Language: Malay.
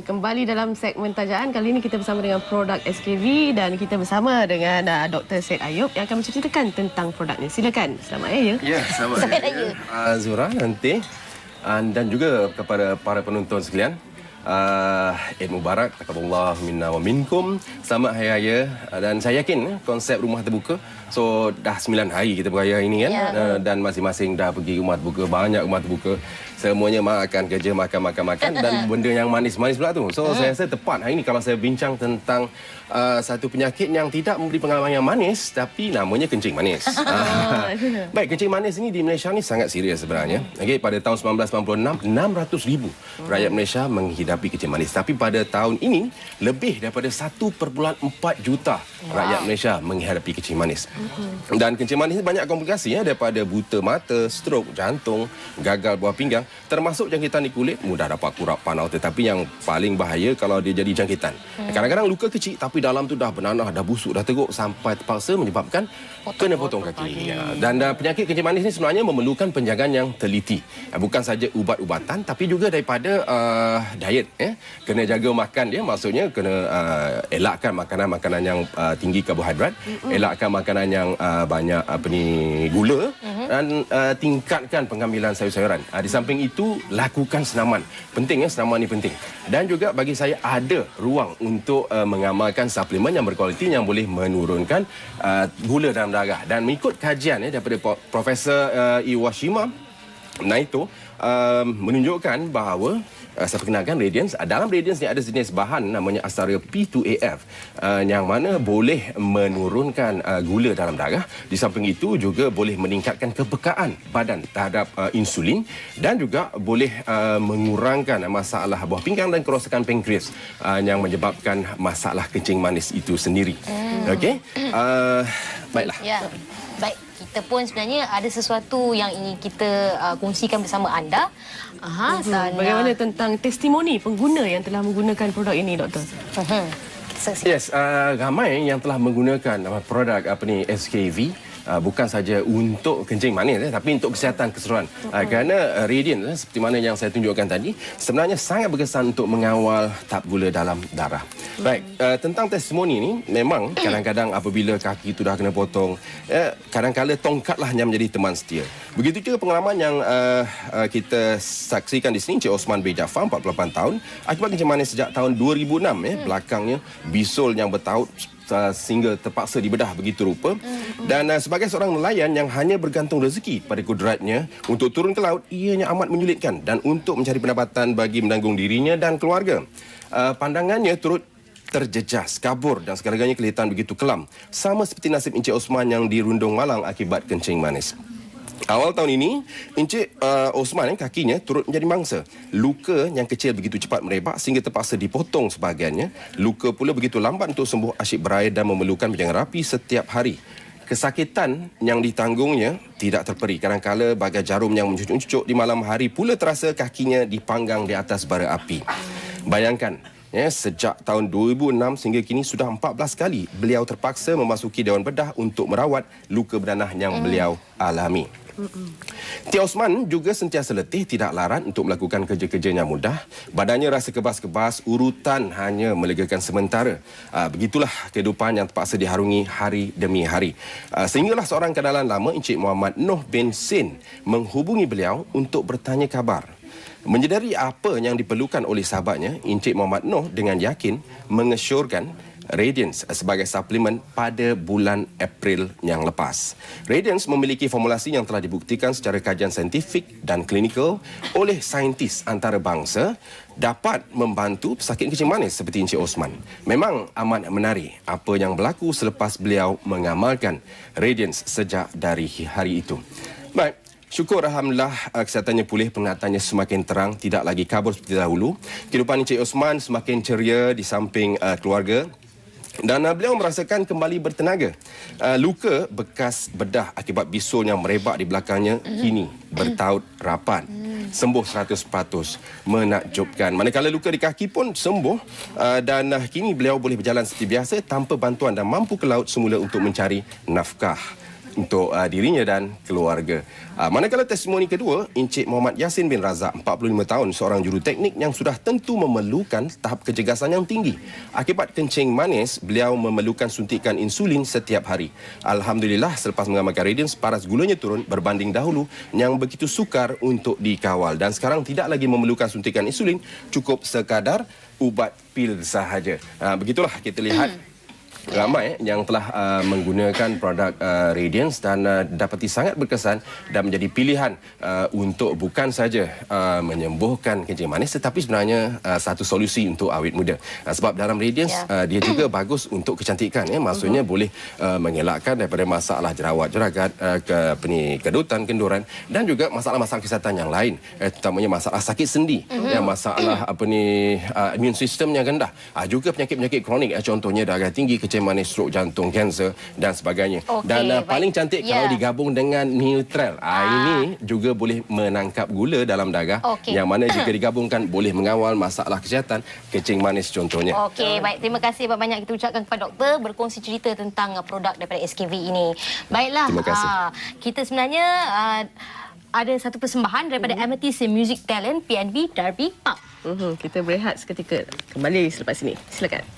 kembali dalam segmen tajaan. Kali ini kita bersama dengan produk SKV dan kita bersama dengan Dr. Syed Ayub yang akan menceritakan tentang produknya. Silakan. Selamat Raya. Ya, selamat Raya. Zura nanti dan juga kepada para penonton sekalian. Eid Mubarak, taqabbalallahu minna wa minkum. Selamat Hari Raya. Dan saya yakin konsep rumah terbuka. So dah 9 hari kita beraya ini kan. Dan masing-masing dah pergi rumah terbuka, banyak rumah terbuka. Semuanya makan kerja, makan dan benda yang manis-manis pula tu. So saya rasa tepat hari ini kalau saya bincang tentang satu penyakit yang tidak memberi pengalaman yang manis tapi namanya kencing manis. Baik, kencing manis ini di Malaysia ni sangat serius sebenarnya. Okey, pada tahun 1996 600,000 rakyat Malaysia menghidapi kencing manis. Tapi pada tahun ini lebih daripada 1.4 juta rakyat Malaysia menghadapi kencing manis. Dan kencing manis banyak komplikasi daripada buta mata, strok, jantung, gagal buah pinggang, termasuk jangkitan di kulit, mudah dapat kurap panau, tetapi yang paling bahaya kalau dia jadi jangkitan. Kadang-kadang luka kecil tapi dalam tu dah bernanah, dah busuk, dah teruk sampai terpaksa menyebabkan kena potong kaki. Dan penyakit kencing manis ni sebenarnya memerlukan penjagaan yang teliti. Bukan saja ubat-ubatan tapi juga daripada diet. Kena jaga makan dia, maksudnya kena elakkan makanan-makanan yang tinggi karbohidrat, elakkan makanan yang banyak gula dan tingkatkan pengambilan sayur-sayuran. Di samping itu lakukan senaman. Penting senaman ni penting. Dan juga bagi saya ada ruang untuk mengamalkan suplemen yang berkualiti yang boleh menurunkan gula dalam darah. Dan mengikut kajian daripada Profesor Iwashima Naito menunjukkan bahawa saya perkenalkan Radiance. Dalam Radiance ni ada jenis bahan namanya Astaria P2AF yang mana boleh menurunkan gula dalam darah. Di samping itu juga boleh meningkatkan kepekaan badan terhadap insulin dan juga boleh mengurangkan masalah buah pinggang dan kerosakan pankreas yang menyebabkan masalah kencing manis itu sendiri. Okey. Baiklah. Ya. Baik, kita pun sebenarnya ada sesuatu yang ingin kita kongsikan bersama anda. Bagaimana tentang testimoni pengguna yang telah menggunakan produk ini, Doktor? Yes, ramai yang telah menggunakan produk SKV. Bukan saja untuk kencing manis tapi untuk kesihatan keseluruhan. Kerana Radiance seperti mana yang saya tunjukkan tadi sebenarnya sangat berkesan untuk mengawal tahap gula dalam darah. Baik, tentang testimoni ni memang kadang-kadang apabila kaki itu dah kena potong, kadang-kadang tongkatlah yang menjadi teman setia. Begitu juga pengalaman yang kita saksikan di sini, Encik Osman bin Jaafar, 48 tahun, akibat kencing manis sejak tahun 2006 belakangnya bisul yang bertaut sehingga terpaksa dibedah begitu rupa. Dan sebagai seorang nelayan yang hanya bergantung rezeki pada kudratnya untuk turun ke laut, ianya amat menyulitkan dan untuk mencari pendapatan bagi menanggung dirinya dan keluarga. Pandangannya turut terjejas, kabur dan segala-galanya kelihatan begitu kelam. Sama seperti nasib Encik Osman yang dirundung malang akibat kencing manis. Awal tahun ini, Encik Osman kakinya turut menjadi mangsa. Luka yang kecil begitu cepat merebak sehingga terpaksa dipotong sebahagiannya. Luka pula begitu lambat untuk sembuh, asyik berair dan memerlukan penjangan rapi setiap hari. Kesakitan yang ditanggungnya tidak terperi. Kadang-kala bagai jarum yang mencucuk-cucuk di malam hari pula terasa kakinya dipanggang di atas bara api. Bayangkan, sejak tahun 2006 sehingga kini sudah 14 kali beliau terpaksa memasuki Dewan Bedah untuk merawat luka bernanah yang beliau alami. Encik Osman juga sentiasa letih, tidak larat untuk melakukan kerja-kerjanya mudah. Badannya rasa kebas-kebas, urutan hanya melegakan sementara. Begitulah kehidupan yang terpaksa diharungi hari demi hari. Sehinggalah seorang kenalan lama, Encik Muhammad Noh bin Sin, menghubungi beliau untuk bertanya kabar. Menyedari apa yang diperlukan oleh sahabatnya, Encik Muhammad Noh dengan yakin mengesyorkan Radiance sebagai suplemen pada bulan April yang lepas. Radiance memiliki formulasi yang telah dibuktikan secara kajian saintifik dan klinikal oleh saintis antarabangsa dapat membantu pesakit kencing manis seperti Encik Osman. Memang amat menarik apa yang berlaku selepas beliau mengamalkan Radiance sejak dari hari itu. Baik. Syukur Alhamdulillah kesehatannya pulih, penglihatannya semakin terang, tidak lagi kabur seperti dahulu. Kehidupan Encik Osman semakin ceria di samping keluarga. Dan beliau merasakan kembali bertenaga. Luka bekas bedah akibat bisul yang merebak di belakangnya kini bertaut rapat. Sembuh 100%. Menakjubkan. Manakala luka di kaki pun sembuh dan kini beliau boleh berjalan seperti biasa tanpa bantuan dan mampu ke laut semula untuk mencari nafkah. untuk dirinya dan keluarga. Manakala testimoni kedua, Encik Muhammad Yassin bin Razak, 45 tahun, seorang juruteknik yang sudah tentu memerlukan tahap kecergasan yang tinggi. Akibat kencing manis, beliau memerlukan suntikan insulin setiap hari. Alhamdulillah, selepas mengamalkan Radiance, paras gulanya turun berbanding dahulu yang begitu sukar untuk dikawal. Dan sekarang tidak lagi memerlukan suntikan insulin, cukup sekadar ubat pil sahaja. Begitulah kita lihat ramai yang telah menggunakan produk Radiance dan dapati sangat berkesan dan menjadi pilihan untuk bukan saja menyembuhkan kencing manis tetapi sebenarnya satu solusi untuk awet muda. Sebab dalam Radiance dia juga bagus untuk kecantikan, maksudnya boleh mengelakkan daripada masalah jerawat, jeragat, kedutan, kenduran dan juga masalah-masalah kesihatan yang lain, terutamanya masalah sakit sendi, masalah imun sistem yang rendah, juga penyakit-penyakit kronik, contohnya darah tinggi, kencing manis, strok jantung, kanser dan sebagainya. Dan paling cantik kalau digabung dengan neutral. Ini juga boleh menangkap gula dalam darah, yang mana jika digabungkan boleh mengawal masalah kesihatan kencing manis contohnya. Okey, baik. Terima kasih banyak kita ucapkan kepada doktor berkongsi cerita tentang produk daripada SKV ini. Baiklah. Terima kasih. Kita sebenarnya ada satu persembahan daripada Amethyst Music Talent PNB Derby Pub. Kita berehat seketika. Kembali selepas ini. Silakan.